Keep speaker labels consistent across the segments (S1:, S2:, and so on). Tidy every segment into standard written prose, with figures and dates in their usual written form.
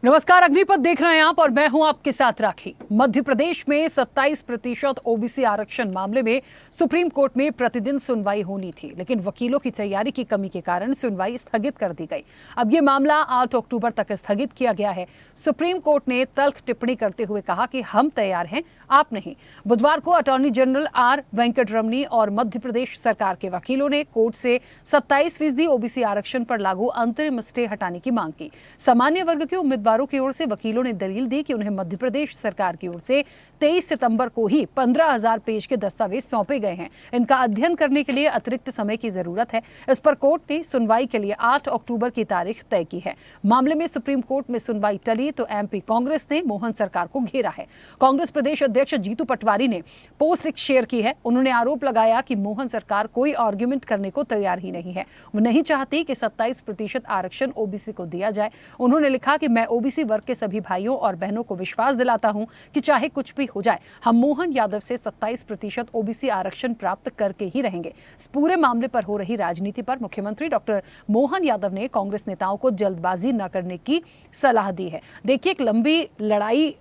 S1: नमस्कार, अग्निपथ देख रहे हैं आप और मैं हूं आपके साथ राखी। मध्य प्रदेश में 27% ओबीसी आरक्षण मामले में सुप्रीम कोर्ट में प्रतिदिन सुनवाई होनी थी, लेकिन वकीलों की तैयारी की कमी के कारण सुनवाई स्थगित कर दी गई। अब ये मामला 8 अक्टूबर तक स्थगित किया गया है। सुप्रीम कोर्ट ने तल्ख टिप्पणी करते हुए कहा कि हम तैयार हैं, आप नहीं। बुधवार को अटॉर्नी जनरल आर वेंकटरमणी और मध्य प्रदेश सरकार के वकीलों ने कोर्ट से 27% ओबीसी आरक्षण पर लागू अंतरिम स्टे हटाने की मांग की। सामान्य वर्ग के उम्मीदवारों की ओर से वकीलों ने दलील दी कि उन्हें मध्य प्रदेश सरकार की ओर से 23 सितंबर को ही 15,000 पेज के दस्तावेज सौंपे गए हैं। इनका अध्ययन करने के लिए अतिरिक्त समय की जरूरत है। इस पर कोर्ट ने सुनवाई के लिए 8 अक्टूबर की तारीख तय की है। मामले में सुप्रीम कोर्ट में सुनवाई टली तो एमपी कांग्रेस ने मोहन सरकार को घेरा है। कांग्रेस प्रदेश अध्यक्ष जीतू पटवारी ने पोस्ट एक शेयर की है। उन्होंने आरोप लगाया कि मोहन सरकार कोई आर्ग्यूमेंट करने को तैयार ही नहीं है। वो नहीं चाहती कि 27% आरक्षण ओबीसी को दिया जाए। उन्होंने लिखा कि मैं ओबीसी वर्ग के सभी भाइयों और बहनों को विश्वास दिलाता हूं कि चाहे कुछ भी हो जाए, हम मोहन यादव से 27% ओबीसी आरक्षण प्राप्त करके ही रहेंगे। इस पूरे मामले पर हो रही राजनीति पर मुख्यमंत्री डॉक्टर मोहन यादव ने कांग्रेस नेताओं को जल्दबाजी न करने की सलाह दी है। देखिए, एक लंबी लड़ाई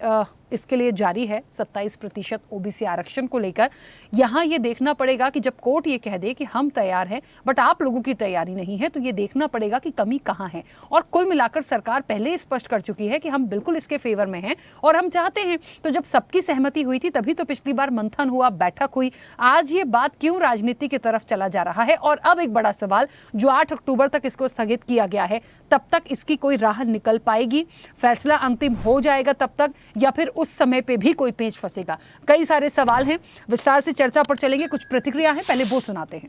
S1: इसके लिए जारी है 27% ओबीसी आरक्षण को लेकर। यहां ये देखना पड़ेगा कि जब कोर्ट ये कह दे कि हम तैयार हैं बट आप लोगों की तैयारी नहीं है, तो ये देखना पड़ेगा कि कमी कहां है। और कुल मिलाकर सरकार पहले ही स्पष्ट कर चुकी है कि हम बिल्कुल इसके फेवर में हैं और हम चाहते हैं। तो जब सबकी सहमति हुई थी तभी तो पिछली बार मंथन हुआ, बैठक हुई। आज ये बात क्यों राजनीति की तरफ चला जा रहा है? और अब एक बड़ा सवाल, जो 8 अक्टूबर तक इसको स्थगित किया गया है, तब तक इसकी कोई राह निकल पाएगी? फैसला अंतिम हो जाएगा तब तक, या फिर उस समय पे भी कोई पेंच फंसेगा? कई सारे सवाल हैं, विस्तार से चर्चा पर चलेंगे। कुछ प्रतिक्रिया है, पहले वो सुनाते हैं।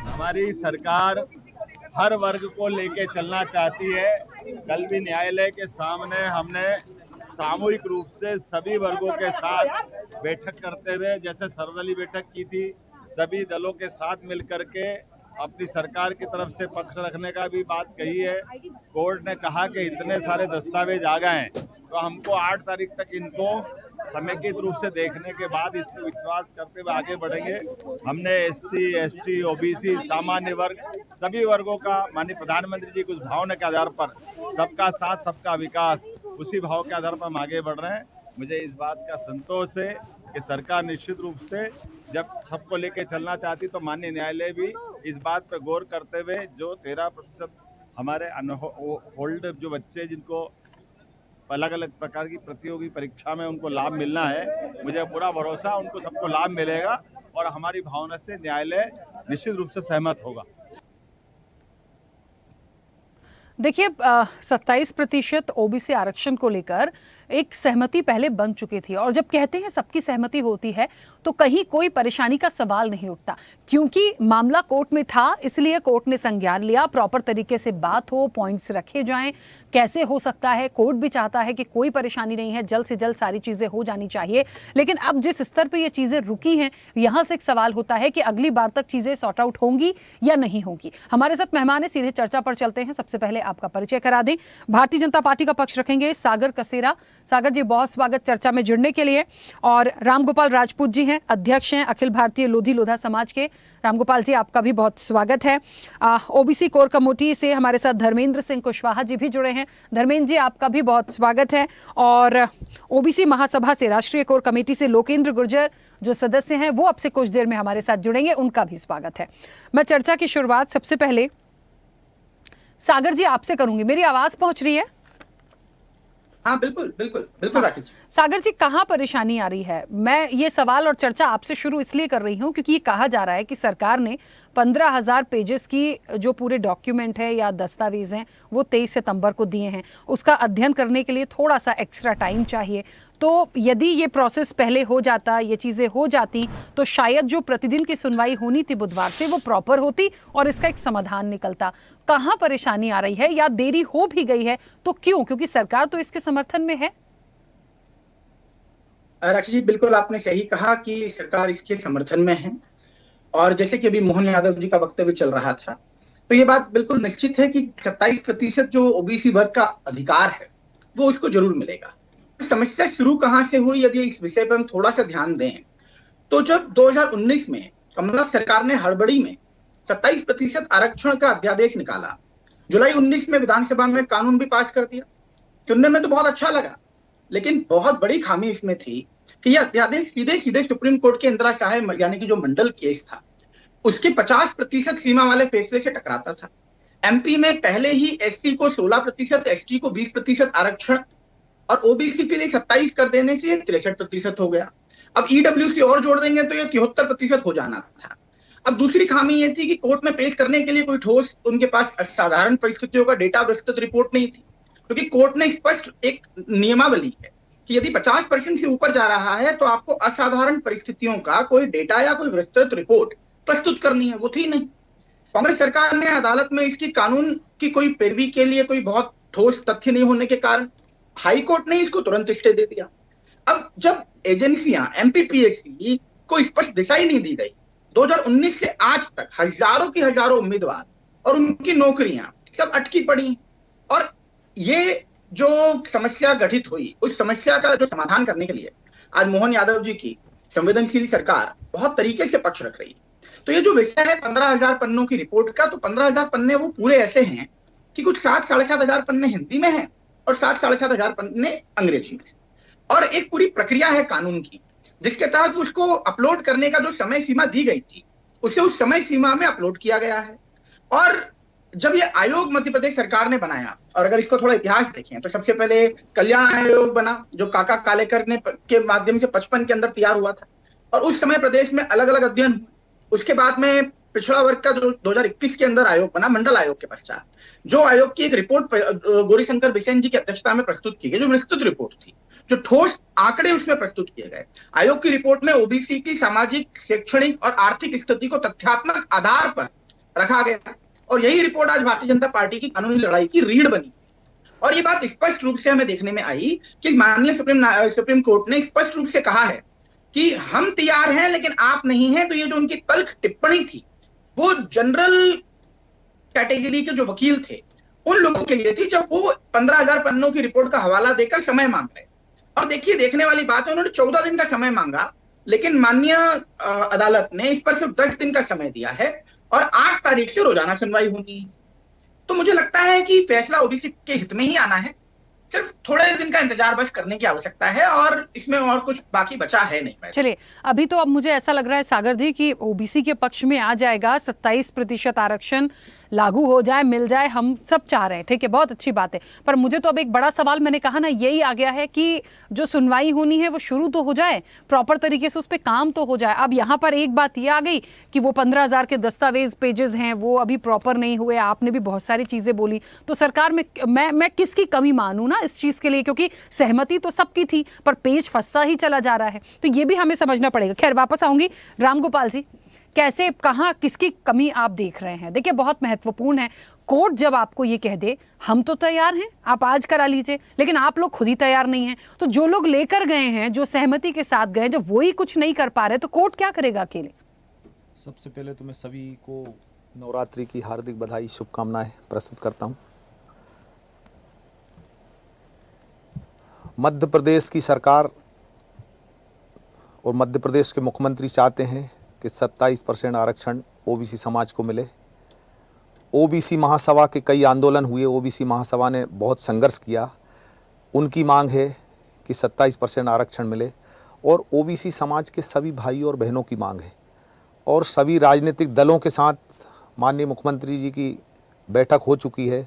S2: हमारी सरकार हर वर्ग को लेके चलना चाहती है। कल भी न्यायालय के सामने हमने सामूहिक रूप से सभी वर्गों के साथ बैठक करते हुए, जैसे सर्वदलीय बैठक की थी, सभी दलों के साथ मिलकर के अपनी सरकार की तरफ से पक्ष रखने का भी बात कही है। कोर्ट ने कहा कि इतने सारे दस्तावेज आ गए हैं तो हमको 8 तारीख तक इनको समेकित रूप से देखने के बाद इस पर विश्वास करते हुए आगे बढ़ेंगे। हमने एससी, एसटी, ओबीसी, सामान्य वर्ग, सभी वर्गों का माननीय प्रधानमंत्री जी कुछ भावना के आधार पर सबका साथ सबका विकास, उसी भाव के आधार पर हम आगे बढ़ रहे हैं। मुझे इस बात का संतोष है कि सरकार निश्चित रूप से जब सबको लेके चलना चाहती तो माननीय न्यायालय भी इस बात पर गौर करते हुए जो 13% हमारे होल्ड जो बच्चे जिनको अलग अलग प्रकार की प्रतियोगी परीक्षा में उनको लाभ मिलना है, मुझे पूरा भरोसा उनको सबको लाभ मिलेगा और हमारी भावना से न्यायालय निश्चित रूप से सहमत होगा।
S1: देखिए, 27% ओबीसी आरक्षण को लेकर एक सहमति पहले बन चुकी थी, और जब कहते हैं सबकी सहमति होती है तो कहीं कोई परेशानी का सवाल नहीं उठता, क्योंकि मामला कोर्ट में था, इसलिए कोर्ट ने संज्ञान लिया। प्रॉपर तरीके से बात हो, पॉइंट्स रखे जाएं, कैसे हो सकता है। कोर्ट भी चाहता है कि कोई परेशानी नहीं है, जल्द से जल्द सारी चीजें हो जानी चाहिए। लेकिन अब जिस स्तर पर ये चीजें रुकी हैं, यहां से एक सवाल होता है कि अगली बार तक चीजें सॉर्ट आउट होंगी या नहीं होंगी। हमारे साथ मेहमान है, सीधे चर्चा पर चलते हैं। सबसे पहले आपका परिचय करा दें। भारतीय जनता पार्टी का पक्ष रखेंगे सागर कसेरा। सागर जी, बहुत स्वागत चर्चा में जुड़ने के लिए। और रामगोपाल राजपूत जी हैं, अध्यक्ष हैं अखिल भारतीय लोधी लोधा समाज के। रामगोपाल जी, आपका भी बहुत स्वागत है। ओबीसी कोर कमेटी से हमारे साथ धर्मेंद्र सिंह कुशवाहा जी भी जुड़े हैं। धर्मेंद्र जी, आपका भी बहुत स्वागत है। और ओबीसी महासभा से, राष्ट्रीय कोर कमेटी से लोकेंद्र गुर्जर जो सदस्य हैं, वो अब से कुछ देर में हमारे साथ जुड़ेंगे, उनका भी स्वागत है। मैं चर्चा की शुरुआत सबसे पहले सागर जी आपसे करूंगी। मेरी आवाज पहुंच रही है?
S3: हाँ, बिल्कुल बिल्कुल बिल्कुल राकेश।
S1: सागर जी, कहाँ परेशानी आ रही है? मैं ये सवाल और चर्चा आपसे शुरू इसलिए कर रही हूँ क्योंकि ये कहा जा रहा है कि सरकार ने 15,000 पेजेस की जो पूरे डॉक्यूमेंट है या दस्तावेज हैं वो 23 सितंबर को दिए हैं। उसका अध्ययन करने के लिए थोड़ा सा एक्स्ट्रा टाइम चाहिए। तो यदि ये प्रोसेस पहले हो जाता, ये चीज़ें हो जाती, तो शायद जो प्रतिदिन की सुनवाई होनी थी बुधवार से, वो प्रॉपर होती और इसका एक समाधान निकलता। कहाँ परेशानी आ रही है, या देरी हो भी गई है तो क्यों? क्योंकि सरकार तो इसके समर्थन में है।
S3: राकेश जी, बिल्कुल आपने सही कहा कि सरकार इसके समर्थन में है। और जैसे कि अभी मोहन यादव जी का वक्तव्य चल रहा था, तो ये बात बिल्कुल निश्चित है कि 27% जो ओबीसी वर्ग का अधिकार है वो उसको जरूर मिलेगा। समस्या शुरू कहां से हुई, यदि इस विषय पर हम थोड़ा सा ध्यान दें, तो जब 2019 में कमलनाथ सरकार ने हड़बड़ी में 27% आरक्षण का अध्यादेश निकाला, जुलाई 19 में विधानसभा में कानून भी पास कर दिया, चुनने में तो बहुत अच्छा लगा, लेकिन बहुत बड़ी खामी इसमें थी कि यह अध्यादेश सीधे सीधे सुप्रीम कोर्ट के इंदिरा शाह यानी कि जो मंडल केस था उसके 50% सीमा वाले फैसले से टकराता था। एमपी में पहले ही एससी को 16%, एसटी को 20% आरक्षण और ओबीसी के लिए 27 कर देने से 63% हो गया। अब ईडब्ल्यूसी और जोड़ देंगे तो ये 73% हो जाना था। अब दूसरी खामी ये थी कि कोर्ट में पेश करने के लिए कोई ठोस उनके पास साधारण परिस्थितियों का डेटा विस्तृत रिपोर्ट नहीं थी, क्योंकि कोर्ट ने स्पष्ट एक नियमावली है कि यदि 50% से ऊपर जा रहा है तो आपको असाधारण परिस्थितियों का कोई डेटा या कोई विस्तृत रिपोर्ट प्रस्तुत करनी है, वो थी नहीं। कांग्रेस सरकार ने अदालत में इसकी कानून की कोई पैरवी के लिए कोई बहुत ठोस तथ्य नहीं होने के कारण हाई कोर्ट ने इसको तुरंत स्टे दे दिया। अब जब एजेंसियां एमपीपीएससी को स्पष्ट दिशा ही नहीं दी गई, 2019 से आज तक हजारों की हजारों उम्मीदवार और उनकी नौकरियां सब अटकी पड़ी, और ये जो समस्या गठित हुई उस समस्या का जो समाधान करने के लिए आज मोहन यादव जी की संवेदनशील सरकार बहुत तरीके से पक्ष रख रही है। तो ये जो विषय है 15,000 पन्नों की रिपोर्ट का, तो 15,000 पन्ने वो पूरे ऐसे हैं कि कुछ 7-7,500 पन्ने हिंदी में हैं और 7-7,500 पन्ने अंग्रेजी में, और एक पूरी प्रक्रिया है कानून की जिसके तहत उसको अपलोड करने का जो समय सीमा दी गई थी उसे उस समय सीमा में अपलोड किया गया है। और जब ये आयोग मध्य प्रदेश सरकार ने बनाया, और अगर इसको थोड़ा इतिहास देखें तो सबसे पहले कल्याण आयोग बना जो काका कालेकर ने के माध्यम से 55 के अंदर तैयार हुआ था, और उस समय प्रदेश में अलग अलग अध्ययन हुए। उसके बाद में पिछड़ा वर्ग का जो 2021 के अंदर आयोग बना, मंडल आयोग के पश्चात, जो आयोग की एक रिपोर्ट गौरीशंकर बिसेन जी की अध्यक्षता में प्रस्तुत की गई, जो विस्तृत रिपोर्ट थी, जो ठोस आंकड़े उसमें प्रस्तुत किए गए। आयोग की रिपोर्ट में ओबीसी की सामाजिक, शैक्षणिक और आर्थिक स्थिति को तथ्यात्मक आधार पर रखा गया, और यही रिपोर्ट आज भारतीय जनता पार्टी की कानूनी लड़ाई की रीढ़ बनी। और ये बात स्पष्ट रूप से हमें देखने में आई कि माननीय सुप्रीम कोर्ट ने स्पष्ट रूप से कहा है कि हम तैयार हैं लेकिन आप नहीं हैं। तो ये जो उनकी तल्ख टिप्पणी थी वो जनरल कैटेगरी के जो वकील थे उन लोगों के लिए थी, जब वो 15,000 पन्नों की रिपोर्ट का हवाला देकर समय मांग रहे। और देखिए, देखने वाली बात है, उन्होंने 14 दिन का समय मांगा, लेकिन माननीय अदालत ने इस पर सिर्फ 10 दिन का समय दिया है, और 8 तारीख से रोजाना सुनवाई होगी। तो मुझे लगता है कि फैसला ओबीसी के हित में ही आना है, सिर्फ थोड़े दिन का इंतजार बस करने की आवश्यकता है, और इसमें और कुछ बाकी बचा है नहीं।
S1: चलिए, अभी तो अब मुझे ऐसा लग रहा है सागर जी कि ओबीसी के पक्ष में आ जाएगा, 27% आरक्षण लागू हो जाए, मिल जाए, हम सब चाह रहे हैं, ठीक है, बहुत अच्छी बात है। पर मुझे तो अब एक बड़ा सवाल, मैंने कहा ना, यही आ गया है कि जो सुनवाई होनी है वो शुरू तो हो जाए, प्रॉपर तरीके से उस पर काम तो हो जाए। अब यहाँ पर एक बात ये आ गई कि वो 15,000 के दस्तावेज पेजेस हैं वो अभी प्रॉपर नहीं हुए, आपने भी बहुत सारी चीजें बोली, तो सरकार में मैं किसकी कमी मानूं ना इस चीज के लिए, क्योंकि सहमति तो सबकी थी पर पेज फंसा ही चला जा रहा है, तो ये भी हमें समझना पड़ेगा। खैर, वापस आऊंगी राम गोपाल जी, कैसे, कहां, किसकी कमी आप देख रहे हैं? देखिए, बहुत महत्वपूर्ण है, कोर्ट जब आपको ये कह दे हम तो तैयार हैं, आप आज करा लीजिए, लेकिन आप लोग खुद ही तैयार नहीं हैं, तो जो लोग लेकर गए हैं, जो सहमति के साथ गए, जब वही कुछ नहीं कर पा रहे, तो कोर्ट क्या करेगा अकेले?
S4: सबसे पहले तो मैं सभी को नवरात्रि की हार्दिक बधाई, शुभकामनाएं प्रस्तुत करता हूं। मध्य प्रदेश की सरकार और मध्य प्रदेश के मुख्यमंत्री चाहते हैं कि 27% आरक्षण ओबीसी समाज को मिले। ओबीसी महासभा के कई आंदोलन हुए, ओबीसी महासभा ने बहुत संघर्ष किया, उनकी मांग है कि 27% आरक्षण मिले, और ओबीसी समाज के सभी भाई और बहनों की मांग है। और सभी राजनीतिक दलों के साथ माननीय मुख्यमंत्री जी की बैठक हो चुकी है,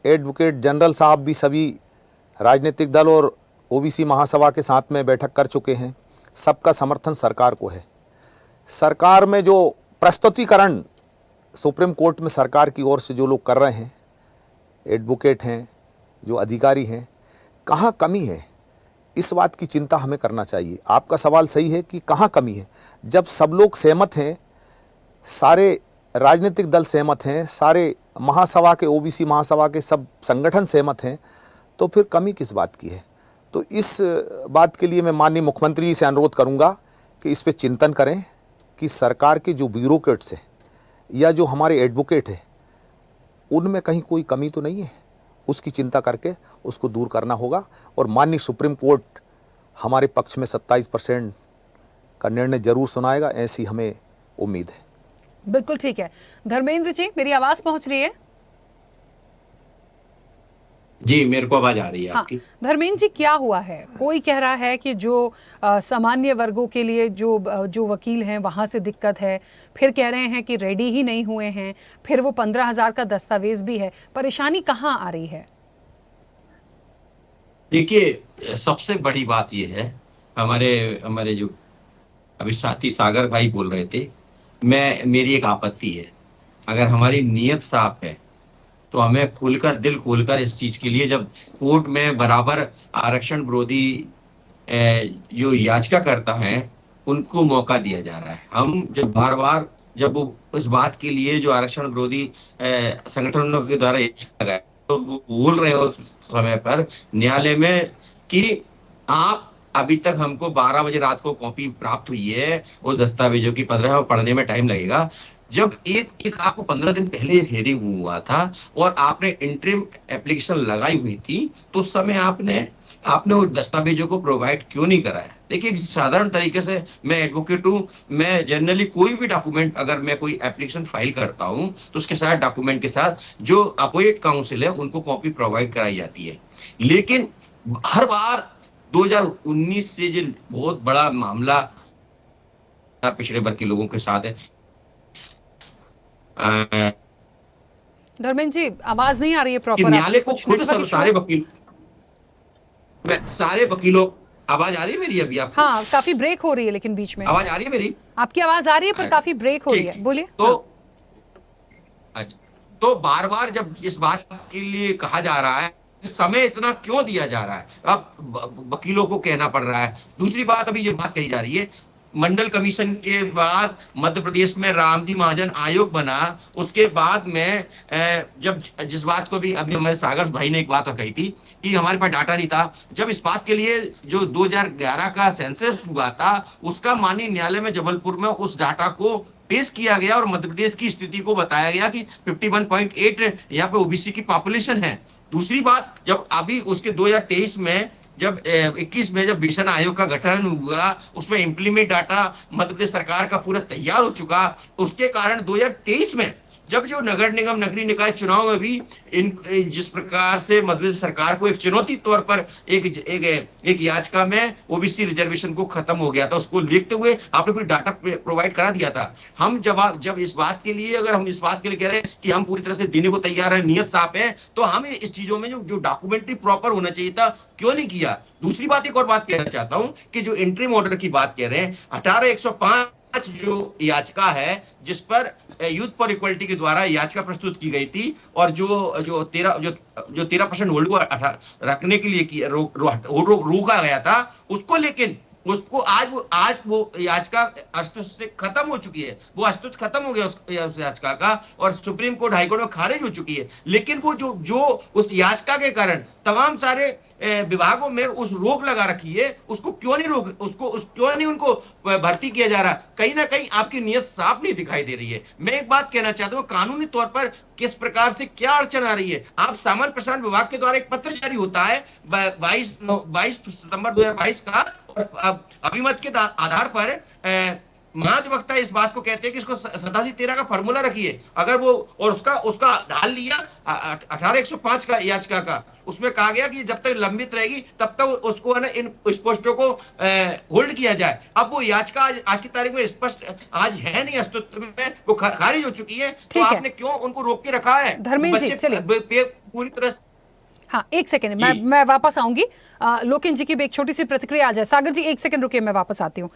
S4: एडवोकेट जनरल साहब भी सभी राजनीतिक दल और ओबीसी महासभा के साथ में बैठक कर चुके हैं। सबका समर्थन सरकार को है। सरकार में जो प्रस्तुतिकरण सुप्रीम कोर्ट में सरकार की ओर से जो लोग कर रहे हैं, एडवोकेट हैं, जो अधिकारी हैं, कहाँ कमी है, इस बात की चिंता हमें करना चाहिए। आपका सवाल सही है कि कहाँ कमी है। जब सब लोग सहमत हैं, सारे राजनीतिक दल सहमत हैं, सारे महासभा के, ओबीसी महासभा के सब संगठन सहमत हैं, तो फिर कमी किस बात की है? तो इस बात के लिए मैं माननीय मुख्यमंत्री जी से अनुरोध करूंगा कि इस पे चिंतन करें कि सरकार के जो ब्यूरोक्रेट्स हैं या जो हमारे एडवोकेट हैं, उनमें कहीं कोई कमी तो नहीं है, उसकी चिंता करके उसको दूर करना होगा। और माननीय सुप्रीम कोर्ट हमारे पक्ष में 27% का निर्णय जरूर सुनाएगा, ऐसी हमें उम्मीद है।
S1: बिल्कुल ठीक है। धर्मेंद्र जी, मेरी आवाज़ पहुंच रही है?
S5: जी, मेरे को आवाज आ रही है
S1: हाँ,
S5: आपकी।
S1: धर्मेंद्र जी क्या हुआ है? कोई कह रहा है कि जो सामान्य वर्गों के लिए जो वकील हैं वहाँ से दिक्कत है, फिर कह रहे हैं कि रेडी ही नहीं हुए हैं, फिर वो 15,000 का दस्तावेज भी है। परेशानी कहाँ आ रही है?
S5: देखिए, सबसे बड़ी बात ये है, हमारे हमारे जो अभी साथी सागर भाई बोल रहे थे, मेरी एक आपत्ति है। अगर हमारी नीयत साफ है तो हमें खुलकर, दिल खोलकर इस चीज के लिए, जब कोर्ट में बराबर आरक्षण विरोधी जो याचिका करता है उनको मौका दिया जा रहा है। हम जब बार बार, जब वो इस बात के लिए जो आरक्षण विरोधी संगठनों के द्वारा याचिका लगाए, तो वो बोल रहे हो उस समय पर न्यायालय में कि आप अभी तक, हमको 12 बजे रात को कॉपी प्राप्त हुई है उस दस्तावेजों की, 15 पढ़ने में टाइम लगेगा। जब एक आपको 15 दिन पहले हियरिंग हुआ था और आपने इंटरिम एप्लीकेशन लगाई हुई थी, तो उस समय आपने उस दस्तावेजों को प्रोवाइड क्यों नहीं कराया? देखिए, साधारण तरीके से, मैं एडवोकेट हूँ, मैं जनरली कोई भी डॉक्यूमेंट, अगर मैं कोई एप्लीकेशन फाइल करता हूँ तो उसके साथ डॉक्यूमेंट के साथ जो अपोजिट काउंसिल है उनको कॉपी प्रोवाइड कराई जाती है। लेकिन हर बार 2019 से जो बहुत बड़ा मामला पिछड़े वर्ग के लोगों के साथ है,
S1: धर्मेंद्र जी आवाज नहीं आ रही है
S5: कि
S1: प्रॉपर।
S5: न्यायालय को
S1: कुछ
S5: खुद
S1: नेटवर्क इशू
S5: सारे वकीलों, आवाज आ रही है मेरी अभी आपको?
S1: हाँ, काफी ब्रेक हो रही है, लेकिन बीच में
S5: आवाज आ रही है मेरी?
S1: आपकी आवाज आ रही है पर काफी ब्रेक हो रही है। बोलिए।
S5: तो
S1: हाँ।
S5: अच्छा, तो बार बार जब इस बात के लिए कहा जा रहा है, समय इतना क्यों दिया जा रहा है, अब वकीलों को कहना पड़ रहा है। दूसरी बात, अभी ये बात कही जा रही है, मंडल कमीशन के बाद मध्य प्रदेश में रामजी महाजन आयोग बना, उसके बाद में जब जिस बात को भी अभी हमारे सागर भाई ने एक बात कही थी कि हमारे पास डाटा नहीं था, जब इस बात के लिए जो 2011 का सेंसस हुआ था, उसका माननीय न्यायालय में जबलपुर में उस डाटा को पेश किया गया और मध्य प्रदेश की स्थिति को बताया गया कि 51.8 यहाँ पे ओबीसी की पॉपुलेशन है। दूसरी बात, जब अभी उसके 2023 में, जब 21 में जब भीषण आयोग का गठन हुआ, उसमें इम्प्लीमेंट डाटा मध्य प्रदेश सरकार का पूरा तैयार हो चुका। उसके कारण 2023 में जब जो नगर निगम नगरीय निकाय चुनाव में भी जिस प्रकार से मध्य प्रदेश सरकार को एक चुनौती तौर पर एक याचिका में ओबीसी रिजर्वेशन को खत्म हो गया था, उसको देखते हुए आपने पूरी डाटा प्रोवाइड करा दिया था। हम जब इस बात के लिए, अगर हम इस बात के लिए कह रहे हैं कि हम पूरी तरह से देने को तैयार है, नियत साफ है, तो हमें इस चीजों में जो डॉक्यूमेंट्री प्रॉपर होना चाहिए था, क्यों नहीं किया? दूसरी बात, एक और बात कहना चाहता हूं कि जो इंटरिम ऑर्डर की बात कह रहे हैं, 18/105 जो याचिका है, जिस पर यूथ फॉर इक्वलिटी के द्वारा याचिका प्रस्तुत की गई थी, और जो 13% होल्ड को रखने के लिए रोका गया था, उसको, लेकिन उसको आज वो याचिका अस्तित्व से खत्म हो चुकी है, वो अस्तित्व खत्म हो गया उस याचिका का, और सुप्रीम कोर्ट, हाई कोर्ट में खारिज हो चुकी है। लेकिन वो जो उस याचिका के कारण तमाम सारे विभागों में उस रोक लगा रखी है, उसको क्यों नहीं उनको भर्ती किया जा रहा? कहीं ना कहीं आपकी नियत साफ नहीं दिखाई दे रही है। मैं एक बात कहना चाहता हूँ, कानूनी तौर पर किस प्रकार से क्या अड़चन आ रही है। आप सामान्य प्रशासन विभाग के द्वारा एक पत्र जारी होता है 22 सितंबर 2022 का, और अभिमत के आधार पर महाधिवक्ता इस बात को कहते हैं कि इसको 8713 का फॉर्मूला रखिए। अगर वो, और उसका हल लिया 18/105 का याचिका का, उसमें कहा गया कि जब तक लंबित रहेगी तब तक उसको है ना, इन पोस्टों को होल्ड किया जाए। अब वो याचिका आज की तारीख में स्पष्ट आज है नहीं अस्तित्व में, वो खारिज हो चुकी है, तो आपने क्यों उनको रोक के रखा है?
S1: धर्मेंद्र जी, चलिए
S5: पूरी तरह।
S1: हाँ, एक सेकंड, मैं वापस आऊंगी। लोकेन जी की भी एक छोटी सी प्रतिक्रिया आ जाए। सागर जी एक सेकंड रुकिए, मैं वापस आती हूँ।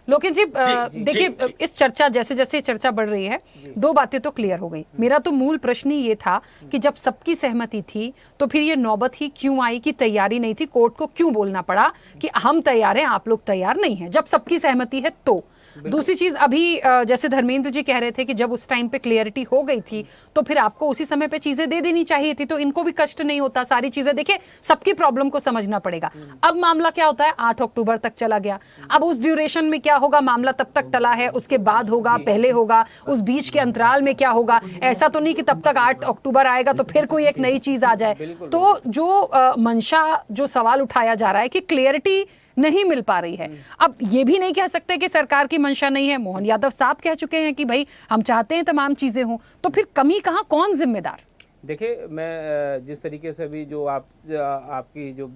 S1: लोकेन जी, देखिए, इस चर्चा, जैसे जैसे चर्चा बढ़ रही है, दो बातें तो क्लियर हो गई। मेरा तो मूल प्रश्न ही ये था कि जब सबकी सहमति थी तो फिर ये नौबत ही क्यों आई कि तैयारी नहीं थी? कोर्ट को क्यों बोलना पड़ा कि हम तैयार हैं, आप लोग तैयार नहीं हैं, जब सबकी सहमति है तो? दूसरी चीज, अभी जैसे धर्मेंद्र जी कह रहे थे कि जब उस टाइम पे क्लियरिटी हो गई थी तो फिर आपको उसी समय पे चीजें दे देनी चाहिए थी, तो इनको भी कष्ट नहीं होता, सारी चीजें। देखिए, सबकी प्रॉब्लम को समझना पड़ेगा। अब मामला क्या होता है, 8 अक्टूबर तक चला गया। अब उस ड्यूरेशन में क्या होगा, मामला तब तक टला है, उसके बाद होगा, पहले होगा, उस बीच के अंतराल में क्या होगा? ऐसा तो नहीं कि तब तक 8 अक्टूबर आएगा तो फिर कोई एक नई चीज आ जाए। तो जो मंशा, जो सवाल उठाया जा रहा है कि क्लियरिटी नहीं मिल पा रही है, अब ये भी नहीं कह सकते कि सरकार की मंशा नहीं है। मोहन यादव साहब कह चुके हैं कि भाई हम चाहते हैं तमाम चीजें हों, तो फिर कमी कहां, कौन जिम्मेदार?
S6: देखिए, मैं जिस तरीके से भी जो आपकी जो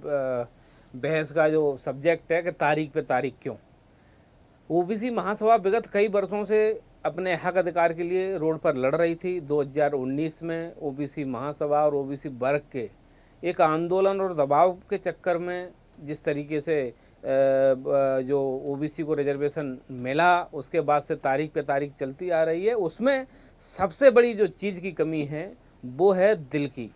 S6: बहस का जो सब्जेक्ट है कि तारीख पे तारीख क्यों, ओबीसी महासभा विगत कई वर्षों से अपने हक अधिकार के लिए रोड पर लड़ रही थी। 2019 में ओबीसी महासभा और ओबीसी वर्ग के एक आंदोलन और दबाव के चक्कर में जिस तरीके से जो ओबीसी को रिजर्वेशन मिला, उसके बाद से तारीख पे तारीख चलती आ रही है। उसमें सबसे बड़ी जो चीज़ की कमी है वो है दिल की।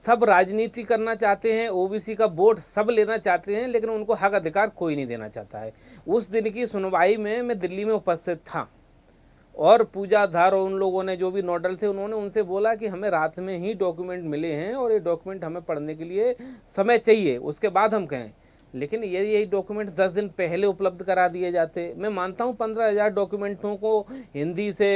S6: सब राजनीति करना चाहते हैं, ओबीसी का वोट सब लेना चाहते हैं, लेकिन उनको हक अधिकार कोई नहीं देना चाहता है। उस दिन की सुनवाई में मैं दिल्ली में उपस्थित था और पूजा धार और उन लोगों ने जो भी नोडल थे उन्होंने उनसे बोला कि हमें रात में ही डॉक्यूमेंट मिले हैं और ये डॉक्यूमेंट हमें पढ़ने के लिए समय चाहिए, उसके बाद हम कहें। लेकिन यही डॉक्यूमेंट 10 दिन पहले उपलब्ध करा दिए जाते। मैं मानता हूँ 15,000 डॉक्यूमेंटों को हिंदी से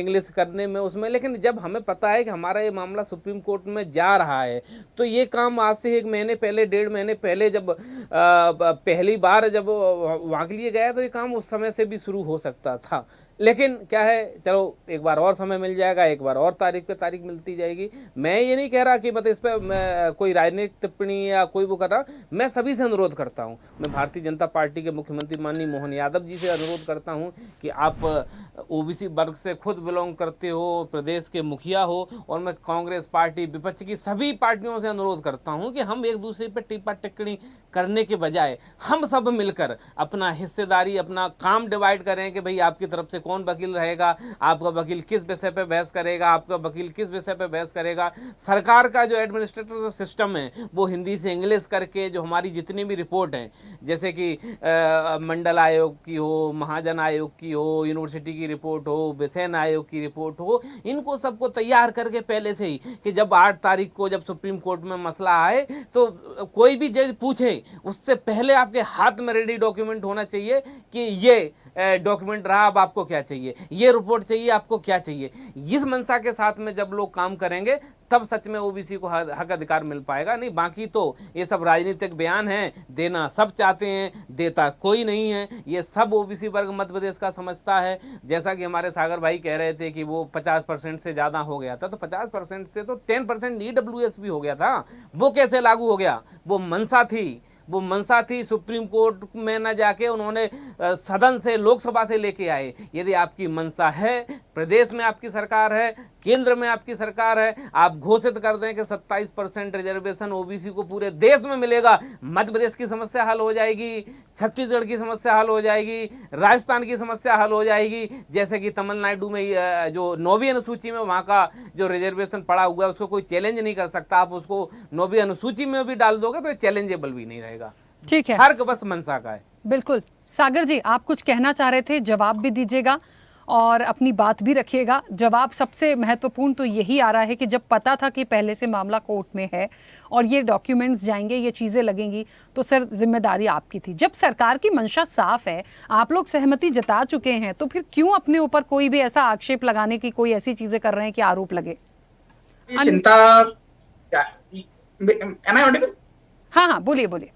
S6: इंग्लिश करने में उसमें, लेकिन जब हमें पता है कि हमारा ये मामला सुप्रीम कोर्ट में जा रहा है तो ये काम आज से 1 महीने पहले, 1.5 महीने पहले जब पहली बार जब वहाँ के लिए गया तो ये काम उस समय से भी शुरू हो सकता था। लेकिन क्या है, चलो एक बार और समय मिल जाएगा, एक बार और तारीख पे तारीख मिलती जाएगी। मैं ये नहीं कह रहा कि मतलब इस पर कोई राजनीतिक टिप्पणी या कोई वो कर रहा। मैं सभी से अनुरोध करता हूँ, मैं भारतीय जनता पार्टी के मुख्यमंत्री माननीय मोहन यादव जी से अनुरोध करता हूँ कि आप ओबीसी वर्ग से खुद बिलोंग करते हो, प्रदेश के मुखिया हो, और मैं कांग्रेस पार्टी, विपक्ष की सभी पार्टियों से अनुरोध करता हूँ कि हम एक दूसरे पर टिप्पा टिप्पणी करने के बजाय हम सब मिलकर अपना हिस्सेदारी, अपना काम डिवाइड करें कि भाई आपकी तरफ से कौन वकील रहेगा, आपका वकील किस विषय पे बहस करेगा, आपका वकील किस विषय पे बहस करेगा। सरकार का जो एडमिनिस्ट्रेटिव सिस्टम है वो हिंदी से इंग्लिश करके जो हमारी जितनी भी रिपोर्ट हैं, जैसे कि मंडल आयोग की हो, महाजन आयोग की हो, यूनिवर्सिटी की रिपोर्ट हो, बेसेन आयोग की रिपोर्ट हो, इनको सबको तैयार करके पहले से ही कि जब 8 तारीख को जब सुप्रीम कोर्ट में मसला आए तो कोई भी जज पूछे उससे पहले आपके हाथ में रेडी डॉक्यूमेंट होना चाहिए कि ये डॉक्यूमेंट रहा, अब आपको क्या चाहिए, ये रिपोर्ट चाहिए, आपको क्या चाहिए। इस मंशा के साथ में जब लोग काम करेंगे तब सच में ओबीसी को हक अधिकार मिल पाएगा। नहीं बाकी तो ये सब राजनीतिक बयान हैं, देना सब चाहते हैं, देता कोई नहीं है। ये सब ओबीसी वर्ग मध्य प्रदेश का समझता है। जैसा कि हमारे सागर भाई कह रहे थे कि वो 50% से ज़्यादा हो गया था, तो 50% से तो 10% ईडब्ल्यूएस भी हो गया था। वो कैसे लागू हो गया? वो मंशा थी सुप्रीम कोर्ट में न जाके उन्होंने सदन से, लोकसभा से लेके आए। यदि आपकी मंशा है, प्रदेश में आपकी सरकार है, केंद्र में आपकी सरकार है, आप घोषित कर दें कि 27% रिजर्वेशन ओबीसी को पूरे देश में मिलेगा, मध्य प्रदेश की समस्या हल हो जाएगी, छत्तीसगढ़ की समस्या हल हो जाएगी, राजस्थान की समस्या हल हो जाएगी। जैसे कि तमिलनाडु में जो 9वीं अनुसूची में वहाँ का जो रिजर्वेशन पड़ा हुआ है उसको कोई चैलेंज नहीं कर सकता। आप उसको 9वीं अनुसूची में भी डाल दोगे तो ये चैलेंजेबल भी नहीं रहेगा।
S1: ठीक है,
S6: हर बस मंशा का है।
S1: बिल्कुल। सागर जी, आप कुछ कहना चाह रहे थे, जवाब भी दीजिएगा और अपनी बात भी रखिएगा। जवाब सबसे महत्वपूर्ण तो यही आ रहा है कि जब पता था कि पहले से मामला कोर्ट में है और ये डॉक्यूमेंट्स जाएंगे, ये चीज़ें लगेंगी, तो सर जिम्मेदारी आपकी थी। जब सरकार की मंशा साफ है, आप लोग सहमति जता चुके हैं, तो फिर क्यों अपने ऊपर कोई भी ऐसा आक्षेप लगाने की कोई ऐसी चीज़ें कर रहे हैं कि आरोप लगे?
S3: चिंता am I audible?
S1: हाँ, बोलिए।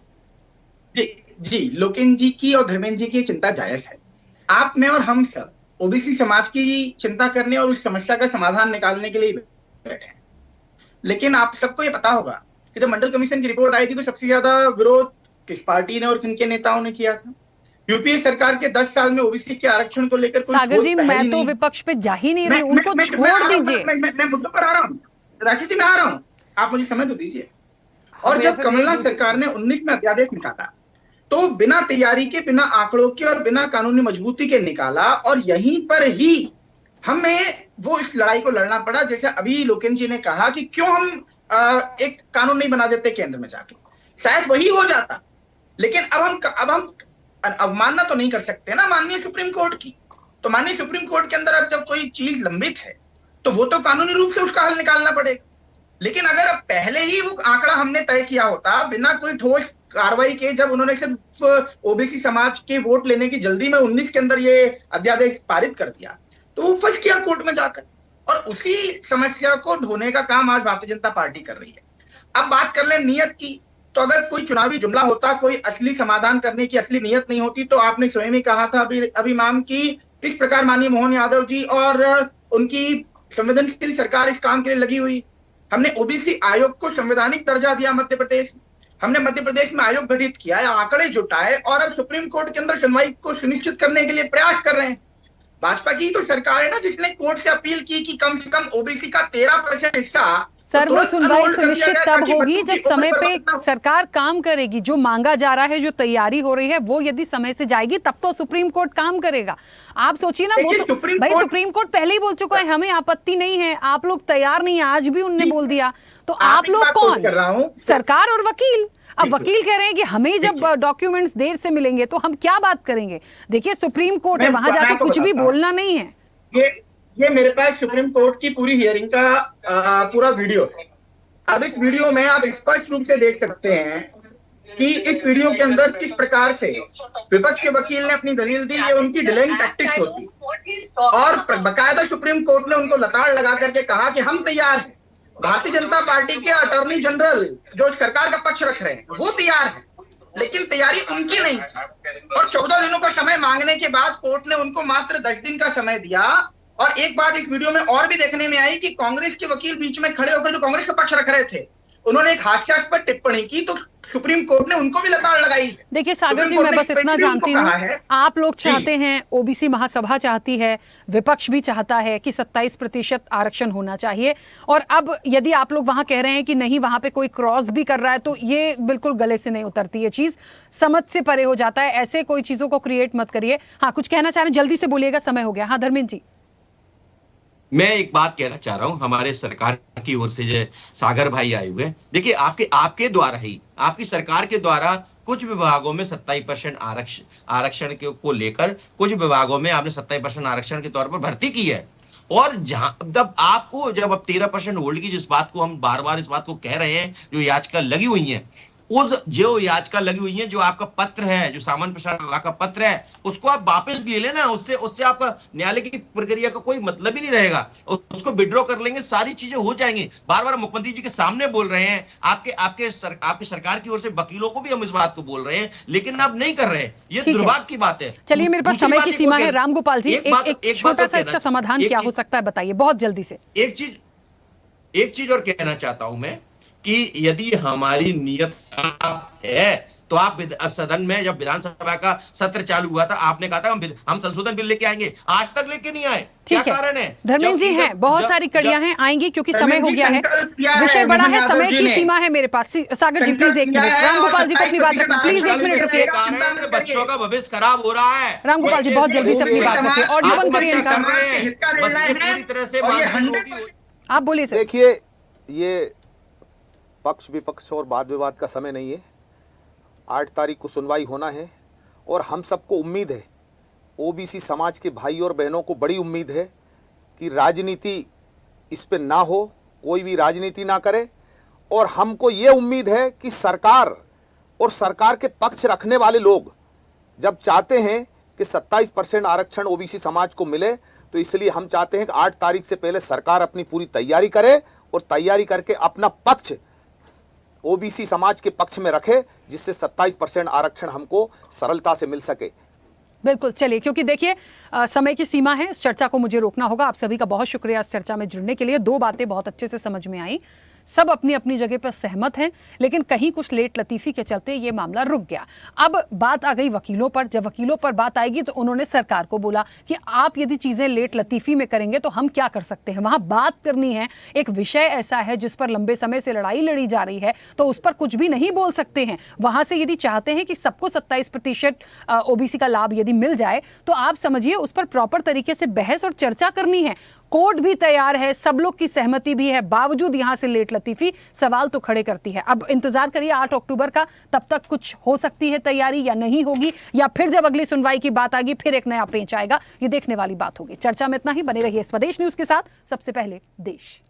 S3: जी, लोकेन जी की और धर्मेंद्र जी की चिंता जायज है। आप, मैं और हम सब ओबीसी समाज की चिंता करने और उस समस्या का समाधान निकालने के लिए बैठे हैं। लेकिन आप सबको ये पता होगा कि जब मंडल कमीशन की रिपोर्ट आई थी तो सबसे ज्यादा विरोध किस पार्टी ने और किन के नेताओं ने किया था? यूपीए सरकार के 10 साल में ओबीसी के आरक्षण को लेकर
S1: सागर जी, मैं तो विपक्ष पे जा ही नहीं रही, उनको छोड़ दीजिए।
S3: मैं मुद्दों पर आ रहा हूँ राकेश जी, मैं आ रहा हूँ, आप मुझे समय तो दीजिए। और जब कमलनाथ सरकार ने 19 में अध्यादेश निकाला तो बिना तैयारी के, बिना आंकड़ों के और बिना कानूनी मजबूती के निकाला, और यहीं पर ही हमें वो इस लड़ाई को लड़ना पड़ा। जैसे अभी लोकेन जी ने कहा कि क्यों हम एक कानून नहीं बना देते केंद्र में जाके, शायद वही हो जाता। लेकिन अब हम अवमानना तो नहीं कर सकते ना माननीय सुप्रीम कोर्ट की। तो माननीय सुप्रीम कोर्ट के अंदर अब जब कोई चीज लंबित है तो वो तो कानूनी रूप से उसका हल निकालना पड़ेगा। लेकिन अगर अब पहले ही वो आंकड़ा हमने तय किया होता बिना कोई ठोस कार्रवाई के, जब उन्होंने सिर्फ ओबीसी समाज के वोट लेने की जल्दी में 19 के अंदर ये अध्यादेश पारित कर दिया, तो वो फंस गया कोर्ट में जाकर। और उसी समस्या को ढोने का काम आज भारतीय जनता पार्टी कर रही है। अब बात कर ले नियत की, तो अगर कोई चुनावी जुमला होता, कोई असली समाधान करने की असली नियत नहीं होती, तो आपने स्वयं ही कहा था अभी मैम की इस प्रकार माननीय मोहन यादव जी और उनकी संवेदनशील सरकार इस काम के लिए लगी हुई। हमने ओबीसी आयोग को संवैधानिक दर्जा दिया मध्य प्रदेश, हमने मध्य प्रदेश में आयोग गठित किया है, आंकड़े जुटाए और अब सुप्रीम कोर्ट के अंदर सुनवाई को सुनिश्चित करने के लिए प्रयास कर रहे हैं। भाजपा की तो सरकार है ना जिसने कोर्ट से अपील की कि कम से कम ओबीसी का 13% हिस्सा
S1: सर वो सुनवाई सुनिश्चित तब होगी जब समय पे सरकार काम करेगी। जो मांगा जा रहा है, जो तैयारी हो रही है, वो यदि समय से जाएगी तब तो सुप्रीम कोर्ट काम करेगा। आप सोचिए ना, वो तो भाई सुप्रीम कोर्ट पहले ही बोल चुका है हमें आपत्ति नहीं है, आप लोग तैयार नहीं है, आज भी उनने बोल दिया। तो आप लोग कौन? सरकार और वकील। अब वकील कह रहे हैं कि हमें जब डॉक्यूमेंट्स देर से मिलेंगे तो हम क्या बात करेंगे। देखिए सुप्रीम कोर्ट है, वहां जाके कुछ भी बोलना नहीं है।
S3: ये मेरे पास सुप्रीम कोर्ट की पूरी हियरिंग का पूरा वीडियो है। अब इस वीडियो में आप स्पष्ट रूप से देख सकते हैं कि इस वीडियो के अंदर किस प्रकार से विपक्ष के वकील ने अपनी दलील दी। ये उनकी डिलेइंग टैक्टिक्स होती और बकायदा सुप्रीम कोर्ट ने उनको लताड़ लगा करके कहा कि हम तैयार हैं। भारतीय जनता पार्टी के अटॉर्नी जनरल जो सरकार का पक्ष रख रहे हैं वो तैयार है, लेकिन तैयारी उनकी नहीं थी। और 14 दिनों का समय मांगने के बाद कोर्ट ने उनको मात्र 10 दिन का समय दिया। और एक बात इस वीडियो में और भी देखने में आई कि कांग्रेस के वकील बीच में खड़े होकर जो कांग्रेस का पक्ष रख रहे थे, उन्होंने एक हास्यास्पद टिप्पणी की तो सुप्रीम कोर्ट ने उनको भी लताड़ लगाई।
S1: देखिए सागर जी, मैं बस इतना जानती हूँ, आप लोग चाहते हैं, ओबीसी महासभा चाहती है, विपक्ष भी चाहता है कि 27% आरक्षण होना चाहिए। और अब यदि आप लोग वहां कह रहे हैं कि नहीं, वहां पे कोई क्रॉस भी कर रहा है, तो ये बिल्कुल गले से नहीं उतरती, ये चीज समझ से परे हो जाता है। ऐसे कोई चीजों को क्रिएट मत करिए। हाँ, कुछ कहना चाह रहे हैं, जल्दी से बोलिएगा, समय हो गया। हाँ धर्मेंद्र जी।
S5: मैं एक बात कहना चाह रहा हूं, हमारे सरकार की ओर से जो सागर भाई आए हुए, देखिए आपके द्वारा ही, आपकी सरकार के द्वारा कुछ विभागों में 27% आरक्षण को लेकर कुछ विभागों में आपने 27% आरक्षण के तौर पर भर्ती की है। और जहां जब अब 13% होल्ड की, जिस बात को हम बार बार इस बात को कह रहे हैं, जो याचिका लगी हुई है, उस जो याचिका लगी हुई है, जो आपका पत्र है, जो सामान्य प्रसारण विभाग का पत्र है, उसको आप वापस ले लेना। उससे आपका न्यायालय की प्रक्रिया का कोई मतलब ही नहीं रहेगा। उसको विड्रॉ कर लेंगे, सारी चीजें हो जाएंगी। बार बार मुख्यमंत्री जी के सामने बोल रहे हैं, आपके सरकार की ओर से वकीलों को भी हम इस बात को बोल रहे हैं, लेकिन आप नहीं कर रहे हैं। ये दुर्भाग्य की बात है।
S1: चलिए, मेरे पास समय की सीमा है। राम गोपाल जी, एक छोटा सा इसका समाधान क्या हो सकता है, बताइए बहुत जल्दी से।
S5: एक चीज और कहना चाहता हूं मैं कि यदि हमारी नियत साफ है तो आप सदन में जब विधानसभा का सत्र चालू हुआ था, आपने कहा था हम संशोधन बिल लेके आएंगे, आज तक लेके नहीं आए। क्या कारण है?
S1: धर्मेंद्र जी हैं, बहुत सारी कड़ियां हैं, आएंगी क्योंकि समय हो गया है, विषय बड़ा है, समय की सीमा है मेरे पास। सागर जी प्लीज 1 मिनट, राम गोपाल जी को अपनी बात रखिए, प्लीज 1 मिनट रुकिए।
S5: बच्चों का भविष्य खराब हो रहा है।
S1: राम गोपाल जी बहुत जल्दी से अपनी बात रखिए, ऑडियो बंद करिए इनका।
S5: बच्चे पूरी तरह से,
S1: आप बोलिए सर।
S4: देखिए, ये पक्ष विपक्ष और वाद विवाद का समय नहीं है। 8 तारीख को सुनवाई होना है और हम सबको उम्मीद है, ओबीसी समाज के भाई और बहनों को बड़ी उम्मीद है कि राजनीति इस पे ना हो, कोई भी राजनीति ना करे। और हमको ये उम्मीद है कि सरकार और सरकार के पक्ष रखने वाले लोग जब चाहते हैं कि 27% आरक्षण ओबीसी समाज को मिले, तो इसलिए हम चाहते हैं कि 8 तारीख से पहले सरकार अपनी पूरी तैयारी करे और तैयारी करके अपना पक्ष ओबीसी समाज के पक्ष में रखे, जिससे 27% आरक्षण हमको सरलता से मिल सके।
S1: बिल्कुल, चलिए, क्योंकि देखिए समय की सीमा है, इस चर्चा को मुझे रोकना होगा। आप सभी का बहुत शुक्रिया इस चर्चा में जुड़ने के लिए। 2 बातें बहुत अच्छे से समझ में आई, सब अपनी अपनी जगह पर सहमत हैं, लेकिन कहीं कुछ लेट लतीफी के चलते ये मामला रुक गया। अब बात आ गई वकीलों पर। जब वकीलों पर बात आएगी तो उन्होंने सरकार को बोला कि आप यदि चीजें लेट लतीफी में करेंगे तो हम क्या कर सकते हैं। वहां बात करनी है, एक विषय ऐसा है जिस पर लंबे समय से लड़ाई लड़ी जा रही है, तो उस पर कुछ भी नहीं बोल सकते हैं। वहां से यदि चाहते हैं कि सबको 27% ओबीसी का लाभ यदि मिल जाए, तो आप समझिए उस पर प्रॉपर तरीके से बहस और चर्चा करनी है। कोर्ट भी तैयार है, सब लोग की सहमति भी है, बावजूद यहां से लेट लतीफी सवाल तो खड़े करती है। अब इंतजार करिए 8 अक्टूबर का, तब तक कुछ हो सकती है तैयारी या नहीं होगी, या फिर जब अगली सुनवाई की बात आएगी फिर एक नया पेंच आएगा। ये देखने वाली बात होगी। चर्चा में इतना ही, बने रहिए स्वदेश न्यूज के साथ। सबसे पहले देश।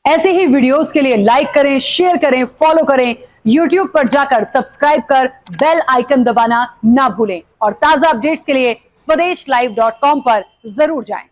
S1: ऐसे ही वीडियोस के लिए लाइक करें, शेयर करें, फॉलो करें। YouTube पर जाकर सब्सक्राइब कर बेल आइकन दबाना ना भूलें और ताजा अपडेट्स के लिए swedeshlive.com पर जरूर जाएं।